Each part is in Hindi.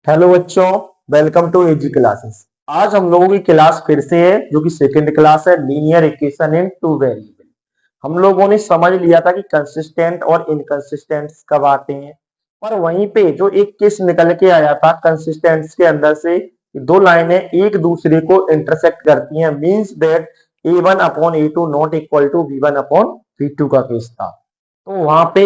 हेलो बच्चों, वेलकम टू एजी क्लासेस। आज हम लोगों की क्लास फिर से है जो कि सेकंड क्लास है, linear equation in two variable. हम लोगों ने समझ लिया था कि कंसिस्टेंट और इनकंसिस्टेंट कब आते हैं, और वहीं पे जो एक केस निकल के आया था कंसिस्टेंट्स के अंदर से, दो लाइनें एक दूसरे को इंटरसेक्ट करती हैं, means that a1/a2 not equal to b1/b2 का केस था। तो वहां पे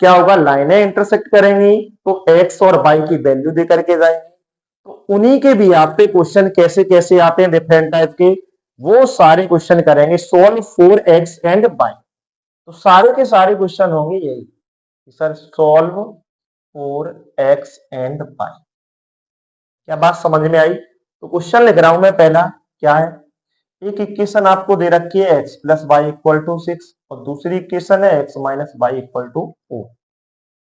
क्या होगा, लाइनें इंटरसेक्ट करेंगी तो एक्स और वाई की वैल्यू दे करके जाएंगी। तो उन्हीं के भी आप पे क्वेश्चन कैसे कैसे आते हैं डिफरेंट टाइप के, वो सारे क्वेश्चन करेंगे solve for x and y. तो सारे के सारे क्वेश्चन होंगे यही कि sir solve for x and y. क्या बात समझ में आई? तो क्वेश्चन लिख रहा हूं मैं। पहला क्या है, एक इक्वेशन आपको दे रखी है x plus y equal to 6 और दूसरी इक्वेशन है x minus y equal to 4।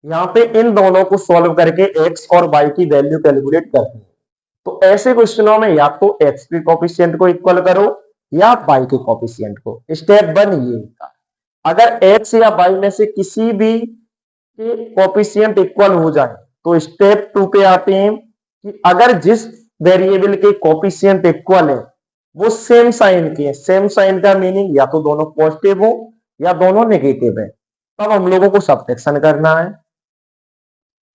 यहाँ पे इन दोनों को सॉल्व करके एक्स और वाई की वैल्यू कैलकुलेट करनी है। तो ऐसे क्वेश्चनों में या तो एक्स के कोफिशिएंट को इक्वल करो या वाई के कोफिशिएंट को। स्टेप 1 ये होता है, अगर एक्स या वाई में से किसी भी के कोफिशिएंट इक्वल हो जाए तो स्टेप 2 पे आते हैं कि अगर जिस वेरिएबल के कोफिशिएंट इक्वल है वो सेम साइन के हैं। सेम साइन का मीनिंग या तो दोनों पॉजिटिव हो या दोनों नेगेटिव है, तब हम लोगों को सब्ट्रैक्शन करना है।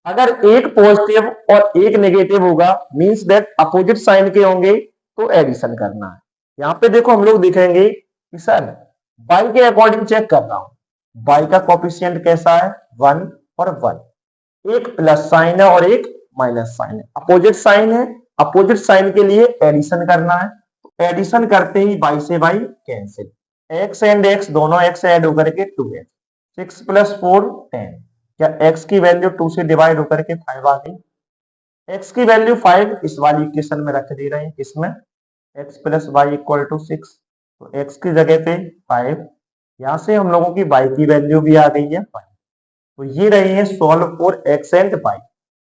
अगर एक पॉजिटिव और एक नेगेटिव होगा मींस दैट अपोजिट साइन के होंगे, तो एडिशन करना है। यहां पे देखो हम लोग दिखेंगे कि सर बाई के अकॉर्डिंग चेक कर रहा हूं, बाई का कोफिशिएंट कैसा है, 1 और 1। एक प्लस साइन है और एक माइनस साइन है, अपोजिट साइन है। अपोजिट साइन के लिए एडिशन करना है, तो एडिशन करते ही बाई से by cancel, x and x दोनों एक्स ऐड होकर के 2x, 6 प्लस 4 10। क्या x की वैल्यू 2 से डिवाइड होकर के 5 आ गई? x की वैल्यू 5 इस वाली इक्वेशन में रख दे रहे हैं, किसमें, x plus y equal to 6। तो x की जगह पे 5, यहां से हम लोगों की y की वैल्यू भी आ गई है 5। तो ये रही है solve for x and y।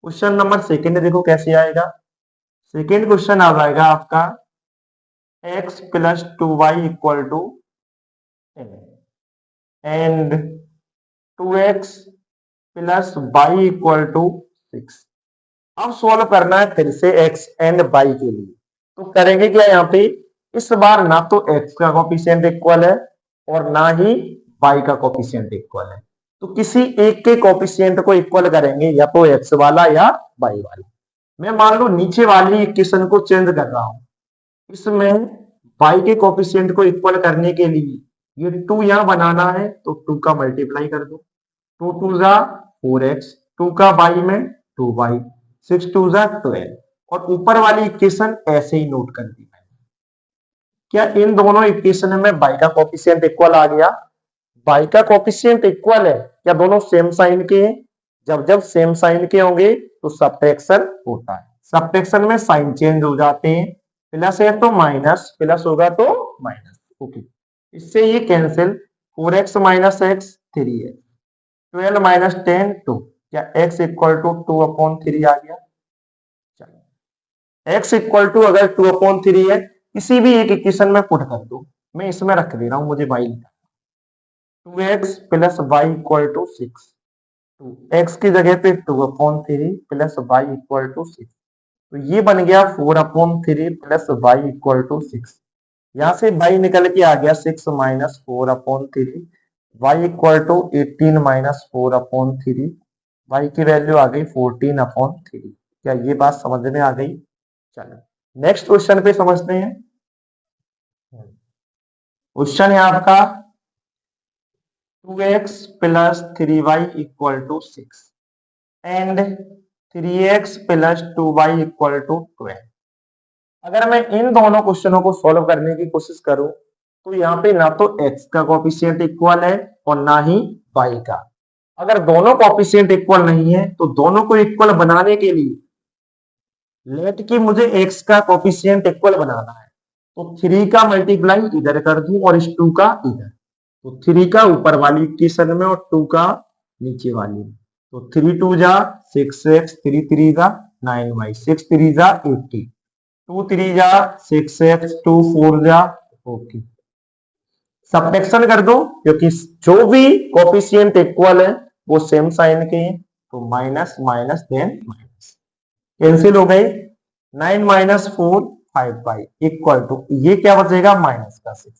Question number second देखो कैसे आएगा। सेकंड क्वेश्चन आ जाएगा आपका x plus 2y equal to 10 and 2x plus y equal to 6। अब सॉल्व करना है फिर से x एंड y के लिए। तो करेंगे क्या यहाँ पे, इस बार ना तो x का कोफिशिएंट इक्वल है और ना ही y का कोफिशिएंट इक्वल है। तो किसी एक के कोफिशिएंट को इक्वल करेंगे, या तो x वाला या y वाला। मैं मान लो नीचे वाली इक्वेशन को चेंज कर रहा हूं, इसमें y के कोफिशिएंट को इक्वल करने के लिए ये 2 यहां बनाना है, तो 2 का मल्टीप्लाई कर दो, 2 2 जा 4x, 2 का y में 2y, 6 2 जा 12। और ऊपर वाली इक्वेशन ऐसे ही नोट कर दी। क्या इन दोनों इक्वेशन में y का कोफिशिएंट इक्वल आ गया? y का कोफिशिएंट इक्वल है, क्या दोनों सेम साइन के हैं? जब जब सेम साइन के होंगे तो सब्ट्रैक्शन होता है, सब्ट्रैक्शन में साइन चेंज हो जाते हैं, प्लस है तो माइनस, प्लस होगा तो माइनस। ओके, इससे ये cancel, 4x minus x 3x, 12 minus 10 2। क्या x इक्वल टू 2/3 आ गया? x इक्वल टू अगर 2/3 है, किसी भी एक इक्वेशन में पुट कर दो। मैं इसमें रख दे रहा हूं, मुझे y लिखा, 2x plus y equal to 6। तो x की जगह पे 2/3 प्लस वाई इक्वल टू 6। तो ये बन गया 4/3 प्लस वाई इक्वल टू 6। यहां से y निकल के आ गया 6 minus 4/3, y equal to 18 minus 4/3, वाई की वैल्यू आ गई 14/3। क्या ये बात समझ में आ गई? चलो नेक्स्ट क्वेश्चन पे समझते हैं। क्वेश्चन है आपका 2x plus 3y equal to 6 and 3x plus 2y equal to 12। अगर मैं इन दोनों क्वेश्चनों को सॉल्व करने की कोशिश करूं तो यहाँ पे ना तो x का कोफिशिएंट इक्वल है और ना ही y का। अगर दोनों कोफिशिएंट इक्वल नहीं है तो दोनों को इक्वल बनाने के लिए लेट कि मुझे x का कोफिशिएंट इक्वल बनाना है, तो 3 का मल्टीप्लाई इधर कर दूं और इस 2 का इधर। तो 3 का ऊपर वाली इक्वेशन में और 2 का नीचे वाली में। तो 3 2 जा 6x, 3 3 जा 9y, 6 3 जा 80, 2 3 जा 6x, 2 4 जा 40। सब्ट्रैक्शन कर दो क्योंकि जो भी कोफिशिएंट इक्वल है वो सेम साइन के हैं, तो minus minus then minus. Cancel हो गए, 9 माइनस 4 5 बाई इक्वल टू ये क्या बचेगा माइनस का 6,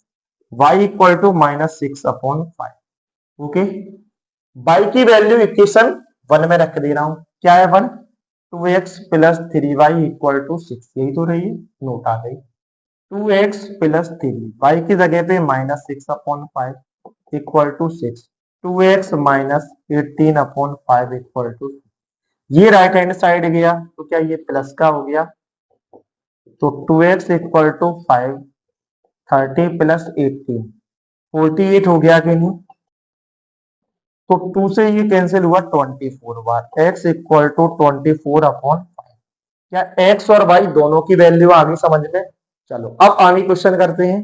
y equal to minus 6 upon 5। Okay, y की वैल्यू इक्वेशन 1 में रख दे रहा हूं, क्या है 1, 2x plus 3y equal to 6, यही तो रही है, नोट आ गई, 2x प्लस 3 y की जगह पे minus 6 upon 5 equal to 6, 2x minus 18 upon 5 equal to, ये राइट हैंड साइड गया तो क्या ये प्लस का हो गया, तो 2x इक्वल टू 5, 30 प्लस 18 48 हो गया कि नहीं, तो 2 से ये कैंसिल हुआ 24 बार, x इक्वल टू 24 अपॉन 5। क्या x और y दोनों की वैल्यू आ गई समझ में। चलो अब आगे क्वेश्चन करते हैं।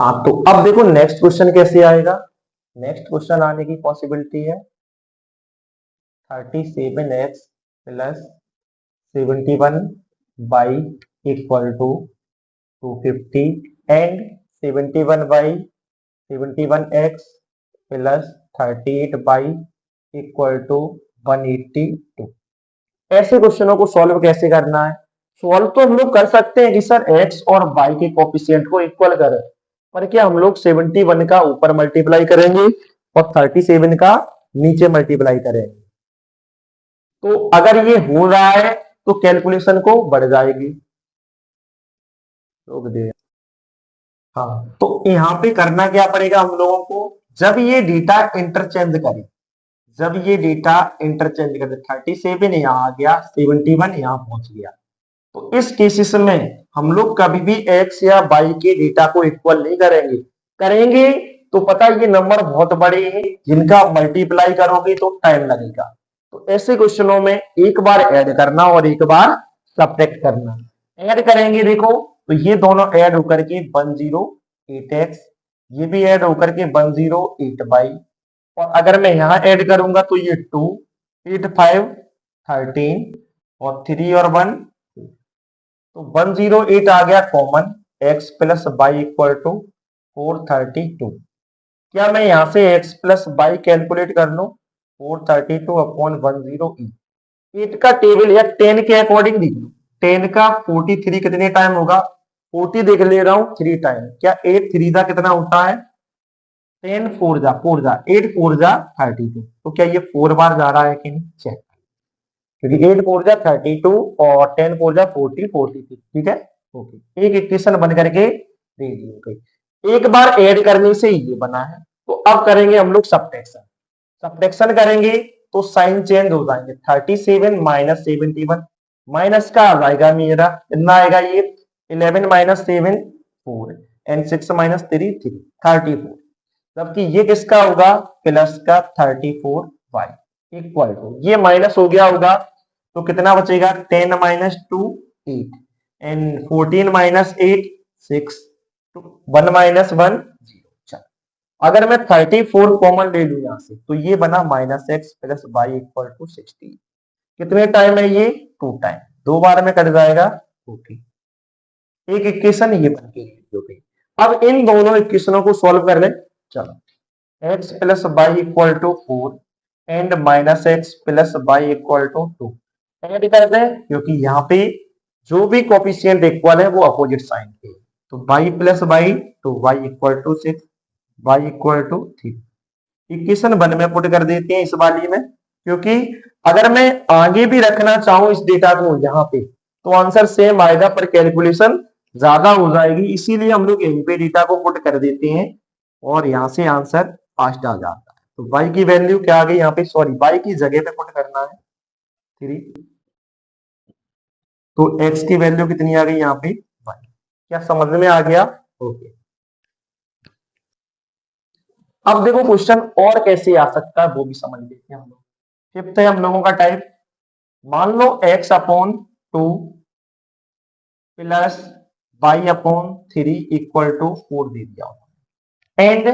हाँ तो अब देखो नेक्स्ट क्वेश्चन कैसे आएगा, नेक्स्ट क्वेश्चन आने की पॉसिबिलिटी है 37x plus 71 y equal to 250 and 71 y 71x plus 38 y equal to 182। ऐसे क्वेश्चनों को सॉल्व कैसे करना है, सॉल्व तो हम लोग कर सकते हैं कि सर x और y के कोफिशिएंट को इक्वल करें, पर क्या हम लोग 71 का ऊपर मल्टीप्लाई करेंगे और 37 का नीचे मल्टीप्लाई करेंगे, तो अगर ये हो रहा है तो कैलकुलेशन को बढ़ जाएगी, रोक दे। हाँ तो यहाँ पे करना क्या पड़ेगा हम लोगों को, जब ये डेटा इंटरचेंज करें, जब ये डेटा इंटरचेंज करें 37 यहाँ आ गया 71 यहाँ पहुंच गया, तो इस केसेस में हम लोग कभी भी x या y के डेटा को इक्वल नहीं करेंगे, करेंगे तो पता है ये नंबर बहुत बड़े हैं जिनका मल्टीप्लाई करोगे तो टाइम लगेगा, तो ऐसे क्वेश्चनों में एक बार ऐड करना और एक बार सब्ट्रैक्ट करना। ऐड करेंगे देखो तो ये दोनों ऐड होकर के 108x, ये भी ऐड होकर के 108y, और अगर मैं यहां ऐड करूंगा तो ये 2 8 5 13 और 3 और 1, तो 108 आ गया common, x plus y equal to 432। क्या मैं यहां से x प्लस वाई कैलकुलेट कर लूं, 432 अपॉन 10, 8 का टेबल या 10 के अकॉर्डिंग लिख लो, 10 का 43 कितने टाइम होगा, 40 देख ले रहा हूं 3 टाइम, क्या 8 3 जा कितना होता है 10 4 जा 8 4 जा 32, तो क्या ये 4 बार जा रहा है कि नहीं चेक, क्योंकि 8 4 जा 32 और 10 4 जा 40 43, ठीक है। ओके, एक इक्वेशन बन करके दे दी हो गई, एक बार ऐड करने से ये बना है, तो अब करेंगे हम लोग सब्ट्रैक्शन, सब्ट्रैक्शन करेंगे तो साइन चेंज हो जाएंगे, 37 माइनस 71 माइनस का आ जाएगा मेरा कितना आएगा ये 11 माइनस 7 4 एंड 6 माइनस 3 3 34, जबकि ये किसका होगा प्लस का 34y इक्वल टू ये माइनस हो गया होगा तो कितना बचेगा 10 माइनस 2 8 एंड 14 माइनस 8 6 1 माइनस 1 0। अगर मैं 34 कॉमन ले लू यहां से तो ये बना minus x plus y equal to 16, कितने टाइम है ये 2 टाइम, 2 बार में कट जाएगा 2, एक इक्वेशन ये बन के हो गई। अब इन दोनों इक्वेशनों को सॉल्व कर लें, चलो x plus y equal to 4 and minus x plus y equal to 2 add कर दें, क्योंकि यहाँ पे जो भी कोफिशिएंट इक्वल है वो अपोजिट साइन के, तो y प्लस वाई तो y equal to 6 y equal to 3, equation 1 में पुट कर देते हैं इस वाली में, क्योंकि अगर मैं आगे भी रखना चाहूं इस डेटा को यहाँ पे तो आंसर सेम आएगा पर कैलकुलेशन ज्यादा हो जाएगी, इसीलिए हम लोग यहीं पे डेटा को पुट कर देते हैं और यहां से आंसर फास्ट आ जाता है। तो y की वैल्यू क्या आ गई यहाँ पे, सॉरी y की जगह पे पुट करना है 3, तो x की वैल्यू कितनी आ गई यहाँ पे 1, क्या समझ में आ गया। ओके, अब देखो क्वेश्चन और कैसे आ सकता है वो भी समझ लेते हैं हम लोग। फिफ्थ है हम लोगों का टाइप, मान लो x upon 2 plus y upon 3 equal to 4 दे दिया and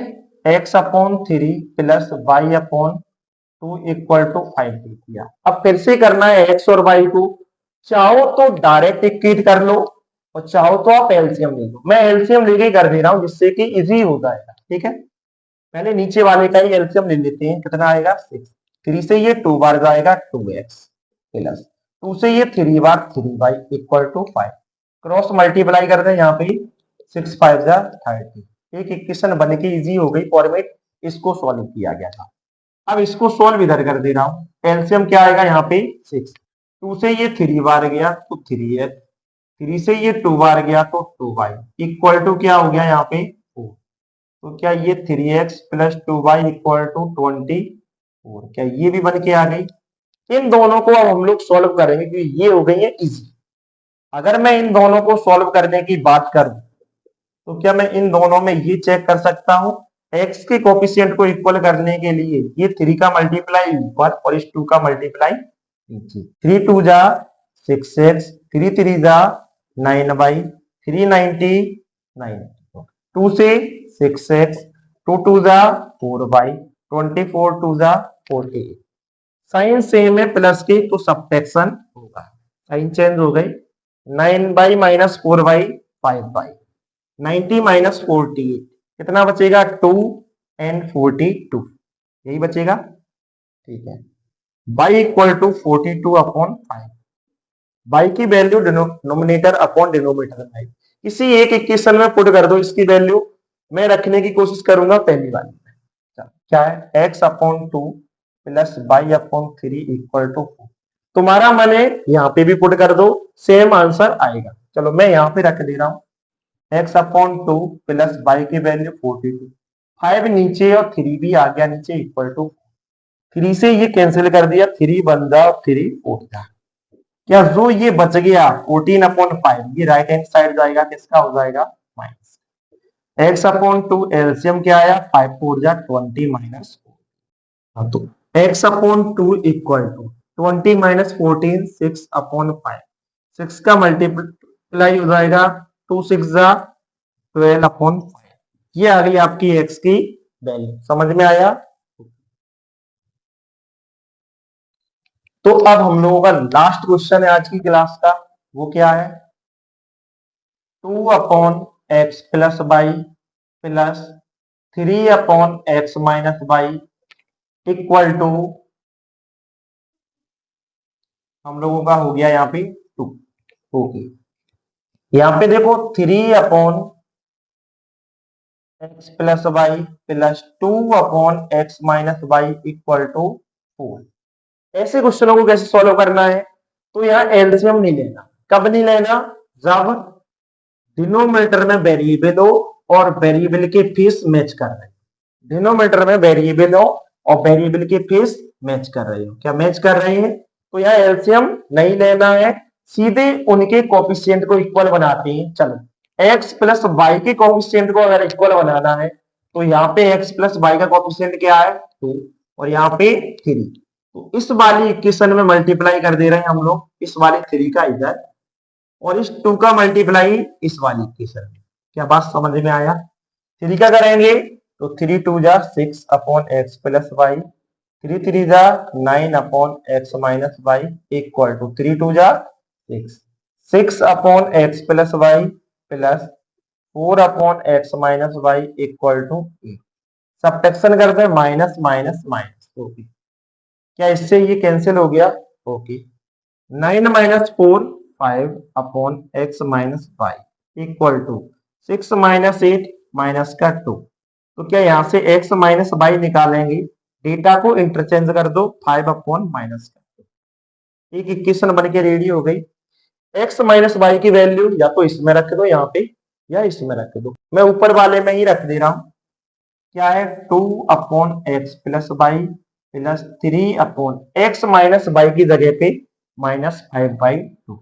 x upon 3 plus y upon 2 equal to 5 दे दिया। अब फिर से करना है x और y को, चाहो तो डायरेक्ट इक्वेट कर लो और चाहो तो आप एलसीएम ले लो, मैं एलसीएम लेके कर दे रहा हूं जिससे कि इजी हो जाएगा, ठीक है। पहले नीचे वाले का ही एलसीएम ले लेते हैं, कितना आएगा 6। 3 से ये 2 बार जाएगा 2x प्लस 2 से ये 3 बार 3y equal to 5। Cross multiply कर दें यहाँ पे 6 5 जा 30। एक इक्वेशन बन के इजी हो गई फॉर्मेट, इसको सॉल्व किया गया था। अब इसको सॉल्व इधर कर दे रहा हूँ। एलसीएम क्या आएगा यहाँ पे 6। 2 से ये 3 बार गया तो 3x, 3 से ये 2 बार गया तो 2y इक्वल टू क्या हो गया यहाँ पे 4। तो क्या ये 3x plus 2y equal to 24, क्या ये भी बन के आ गई। इन दोनों को अब हम लोग सॉल्व करेंगे क्योंकि ये हो गई है इजी। अगर मैं इन दोनों को सॉल्व करने की बात करूं तो क्या मैं इन दोनों में ये चेक कर सकता हूं, x के कोफिशिएंट को इक्वल करने के लिए ये 3 का मल्टीप्लाई ऊपर और इस 2 का मल्टीप्लाई नीचे। 3 2 जा 6x, 3 3 जा 9y, 3 99, 2 से 6x, 2 2 जा 4y, 24 2 जा 48। साइन सेम है प्लस की तो सब्ट्रैक्शन होगा, साइन चेंज हो गई। 9y minus 4y 5y, 90 minus 48 कितना बचेगा 2 एंड 42, यही बचेगा। ठीक है, y equal to 42 upon 5। y की वैल्यू डिनोमिनेटर अपॉन डिनोमिनेटर में, किसी एक इक्वेशन में पुट कर दो। इसकी वैल्यू मैं रखने की कोशिश करूंगा पहली वाली में। क्या है x upon 2 plus y upon 3 equal to 4। तुम्हारा मन है यहाँ पे भी पुट कर दो, सेम आंसर आएगा। चलो मैं यहाँ पे रख दे रहा हूँ x अपॉन 2 प्लस y की वैल्यू 42, 5 नीचे और 3 भी आ गया नीचे इक्वल टू 3 से ये कैंसिल कर दिया, 3 बन जा और 3 4 जा। क्या जो ये बच गया 14 अपॉन 5 ये राइट हैंड साइड जाएगा, किसका हो जाएगा माइनस। x अपॉन 2 एलसीएम क्या आया 5 4 जा 20 माइनस 4। तो x upon 2 equal to 20 minus 14 6 upon 5, 6 का मल्टीप्लाई हो जाएगा 2 6 जा 12 अपॉन 5। ये आ गई आपकी x की वैल्यू, समझ में आया। तो अब हम लोगों का लास्ट क्वेश्चन है आज की क्लास का, वो क्या है 2 upon x plus y plus 3 upon x minus y equal to, हम लोगों का हो गया यहाँ पे 2। ओके, यहाँ पे देखो 3 upon x plus y plus 2 upon x minus y equal to 4। ऐसे क्वेश्चनों को कैसे सॉल्व करना है, तो यहाँ एलसीएम नहीं लेना। कब नहीं लेना, जब डिनोमिनेटर में वेरिएबल हो और वेरिएबल के फेस मैच कर रहे हो। डिनोमिनेटर में वेरिएबल हो और वेरिएबल के फेस मैच कर रहे हो, क्या मैच कर रहे हैं, तो यहाँ एलसीएम नहीं लेना है, सीधे उनके कोफिशिएंट को इक्वल बनाते हैं। चलो x प्लस वाई के कोफिशिएंट को अगर इक्वल बनाना है तो यहाँ पे x प्लस वाई का कोफिशिएंट क्या है 2 और यहाँ पे 3। तो इस वाली इक्वेशन में मल्टीप्लाई कर दे रहे हैं हम लोग, इस वाली 3 का इधर और इस 2 का मल्टीप्लाई इस वाली इक्वेशन में। क्या बात समझ में आया। 3 का करेंगे तो 3 2 जा 6 अपॉन एक्स प्लस वाई, 3 3 जा 9 upon x minus y equal to 3 2 जा 6, 6 upon x plus y plus 4 upon x minus y equal to 8। Subtraction करते हैं माइनस माइनस माइनस, ओके क्या इससे ये कैंसिल हो गया। ओके 9 माइनस 4 5 upon x minus y equal to 6 minus 8 minus का 2। तो क्या यहाँ से x माइनस वाई निकालेंगे, डेटा को इंटरचेंज कर दो 5 अपॉन माइनस का 2। एक इक्वेशन बन के रेडी हो गई। x माइनस वाई की वैल्यू या तो इसमें रख दो यहाँ पे या इसमें रख दो, मैं ऊपर वाले में ही रख दे रहा हूं। क्या है 2 upon x plus y plus 3 upon x minus y की जगह पे माइनस 5/2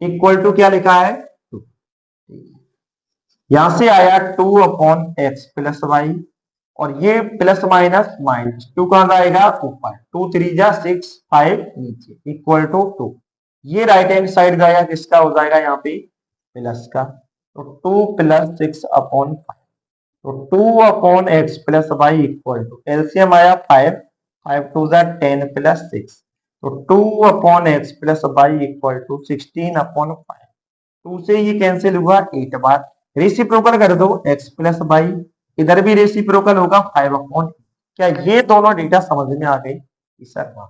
इक्वल टू क्या लिखा है 2। यहां से आया 2 अपॉन एक्स प्लस वाई और ये प्लस माइनस माइनस 2 कहां जाएगा ऊपर, 2 3 जा 6 5 नीचे इक्वल टू 2। ये राइट हैंड साइड जाएगा, किसका हो जाएगा यहाँ पे प्लस का। तो 2 प्लस 6 अपॉन 5, तो 2 upon x plus y equal to LCM आया 5 5 2 जा 10 प्लस 6, तो 2 upon x plus y equal to 16 upon 5। 2 से ये कैंसिल हुआ 8 बार, रेसिप्रोकल कर दो x प्लस वाई इधर भी रेसिप्रोकल होगा 5/8। क्या ये दोनों डेटा समझ में आ गई? सर हाँ,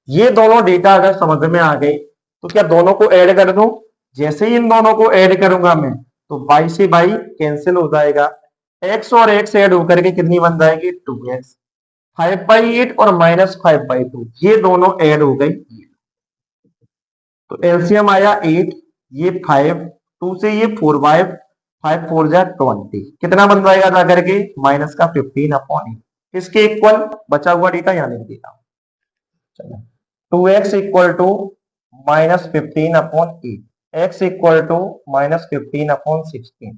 ये दोनों डेटा अगर समझ में आ गई तो क्या दोनों को ऐड कर दूं? जैसे ही इन दोनों को ऐड करूंगा मैं तो बाई से बाई कैंसिल हो जाएगा, एक्स और एक्स ऐड होकर के कितनी बन जाएगी? 2x। 5/8 और -5/2 ये दोनों ऐड हो गई, तो एलसीएम आया 8, ये 5, 2 से ये 4/5, 5 4 जा 20, कितना बन जाएगा जा करके? माइनस का 15/8। इसके इक्वल बचा हुआ डेटा यहाँ लिख देता हूं। चलो 2x equal to -15/8, x equal to -15/16।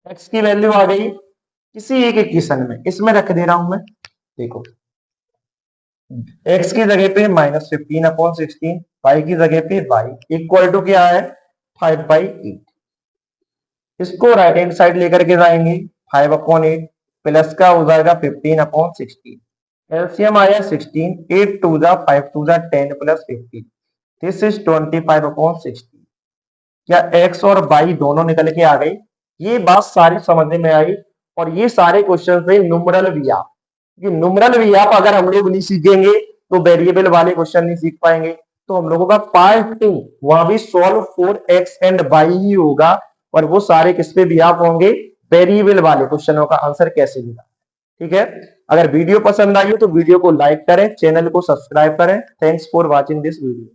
x की वैल्यू आ गई किसी एक इक्वेशन में, इसमें रख दे रहा हूं मैं। देखो x की जगह पे -15/16, y की जगह पे y इक्वल टू क्या है? 5/8। इसको राइट हैंड साइड लेकर के जाएंगे, 5/8 प्लस का हो जाएगा 15/16। एलसीएम आया 16, 8 2 जा 5 2 जा 10 प्लस 15, दिस इज 25/16। क्या x और y दोनों निकल के आ गई? ये बात सारी समझ में आई। और ये सारे क्वेश्चन थे न्यूमरल वियाप। ये न्यूमरल वियाप अगर हम लोग नहीं सीखेंगे तो वेरिएबल वाले क्वेश्चन नहीं सीख पाएंगे। तो हम लोगों का पार्ट 2 वहां भी solve for x and y ही होगा, और वो सारे किस पे वियाप होंगे? वेरिएबल वाले क्वेश्चनों का आंसर कैसे निकालें। ठीक है, अगर वीडियो पसंद आई हो तो वीडियो को लाइक करें, चैनल को सब्सक्राइब करें। Thanks for watching this video.